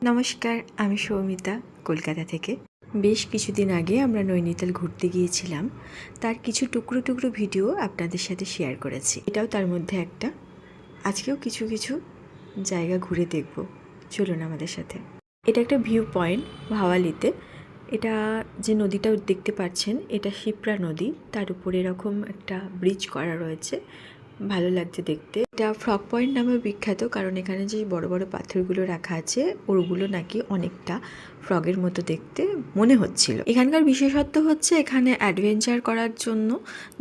নমস্কার, আমি সৌমিতা কলকাতা থেকে। বেশ কিছুদিন আগে আমরা নৈনিতাল ঘুরতে গিয়েছিলাম। তার কিছু টুকরো টুকরো ভিডিও আপনাদের সাথে শেয়ার করেছি, এটাও তার মধ্যে একটা। আজকেও কিছু কিছু জায়গা ঘুরে দেখব, চলুন আমাদের সাথে। এটা একটা ভিউ পয়েন্ট ভাওয়ালিতে। এটা যে নদীটা দেখতে পাচ্ছেন, এটা শিপ্রা নদী। তার উপরে এরকম একটা ব্রিজ করা রয়েছে, ভালো লাগছে দেখতে। এটা ফ্রগ পয়েন্ট নামে বিখ্যাত, কারণ এখানে যে বড় বড় পাথরগুলো রাখা আছে ওগুলো নাকি অনেকটা ফ্রগের মতো দেখতে মনে হচ্ছিল। এখানকার বিশেষত্ব হচ্ছে এখানে অ্যাডভেঞ্চার করার জন্য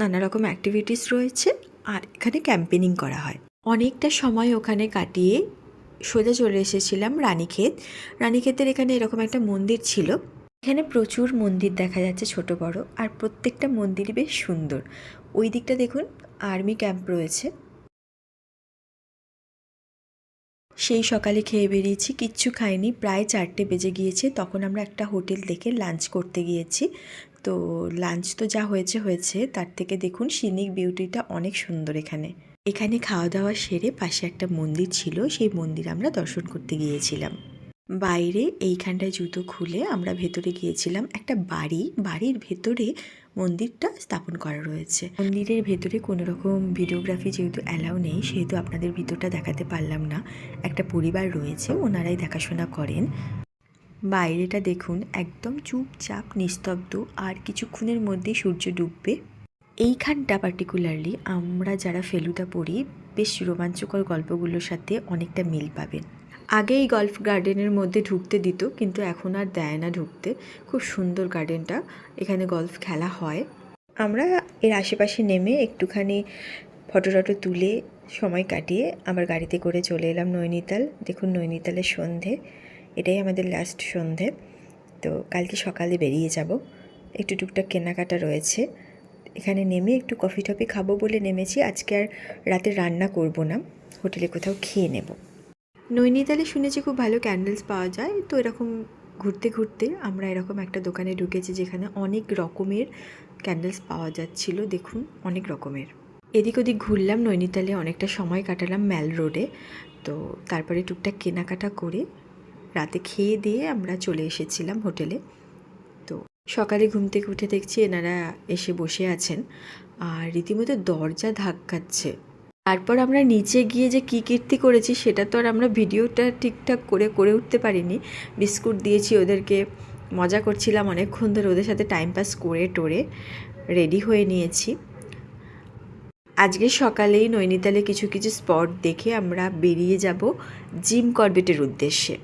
নানা রকম অ্যাক্টিভিটিস রয়েছে, আর এখানে ক্যাম্পেনিং করা হয়। অনেকটা সময় ওখানে কাটিয়ে সোজা চলে এসেছিলাম রানীক্ষেত। রানীক্ষেতের এখানে এরকম একটা মন্দির ছিল। এখানে প্রচুর মন্দির দেখা যাচ্ছে, ছোট বড়, আর প্রত্যেকটা মন্দিরই বেশ সুন্দর। ওই দিকটা দেখুন, আর্মি ক্যাম্প রয়েছে। সেই সকালে খেয়ে বেরিয়েছি, কিচ্ছু খাইনি, প্রায় 4টে বেজে গিয়েছে। তখন আমরা একটা হোটেল দেখে লাঞ্চ করতে গিয়েছি। তো লাঞ্চ তো যা হয়েছে হয়েছে, তার থেকে দেখুন সিনিক বিউটিটা অনেক সুন্দর। এখানে খাওয়া দাওয়া সেরে পাশে একটা মন্দির ছিল, সেই মন্দির আমরা দর্শন করতে গিয়েছিলাম। বাইরে এইখানটায় জুতো খুলে আমরা ভেতরে গিয়েছিলাম। একটা বাড়ির ভেতরে মন্দিরটা স্থাপন করা রয়েছে। মন্দিরের ভেতরে কোনো রকম ভিডিওগ্রাফি যেহেতু অ্যালাউ নেই, সেহেতু আপনাদের ভিতরটা দেখাতে পারলাম না। একটা পরিবার রয়েছে, ওনারাই দেখাশোনা করেন। বাইরেটা দেখুন, একদম চুপচাপ নিস্তব্ধ, আর কিছুক্ষণের মধ্যেই সূর্য ডুববে। এইখানটা পার্টিকুলারলি আমরা যারা ফেলুদা পড়ি, বেশ রোমাঞ্চকর গল্পগুলোর সাথে অনেকটা মিল পাবেন। আগে এই গল্ফ গার্ডেনের মধ্যে ঢুকতে দিত, কিন্তু এখন আর দেয় না ঢুকতে। খুব সুন্দর গার্ডেনটা, এখানে গল্ফ খেলা হয়। আমরা এর আশেপাশে নেমে একটুখানি ফটো তুলে সময় কাটিয়ে আবার গাড়িতে করে চলে এলাম নৈনিতাল। দেখুন নৈনিতালের সন্ধে, এটাই আমাদের লাস্ট সন্ধে। তো কালকে সকালে বেরিয়ে যাব। একটু টুকটাক কেনাকাটা রয়েছে। এখানে নেমে একটু কফি টফি খাবো বলে নেমেছি। আজকে আর রাতে রান্না করব না, হোটেলে কোথাও খেয়ে নেব। নৈনিতালে শুনেছি খুব ভালো ক্যান্ডেলস পাওয়া যায়। তো এরকম ঘুরতে ঘুরতে আমরা এরকম একটা দোকানে ঢুকেছি, যেখানে অনেক রকমের ক্যান্ডেলস পাওয়া যাচ্ছিল। দেখুন অনেক রকমের। এদিক ওদিক ঘুরলাম নৈনিতালে, অনেকটা সময় কাটালাম ম্যাল রোডে। তো তারপরে টুকটাক কেনাকাটা করে রাতে খেয়ে দিয়ে আমরা চলে এসেছিলাম হোটেলে। তো সকালে ঘুম থেকে উঠে দেখছি এনারা এসে বসে আছেন, আর রীতিমতো দরজা ধাক্কাচ্ছে। তারপর আমরা নিচে গিয়ে যে কী কীর্তি করেছি সেটা তো আর আমরা ভিডিওটা ঠিকঠাক করে উঠতে পারিনি। বিস্কুট দিয়েছি ওদেরকে, মজা করছিলাম অনেকক্ষণ ধরে ওদের সাথে টাইম পাস করে টোরে রেডি হয়ে নিয়েছি। আজকে সকালেই নৈনিতালে কিছু কিছু স্পট দেখে আমরা বেরিয়ে যাব জিম করবেটের উদ্দেশ্যে।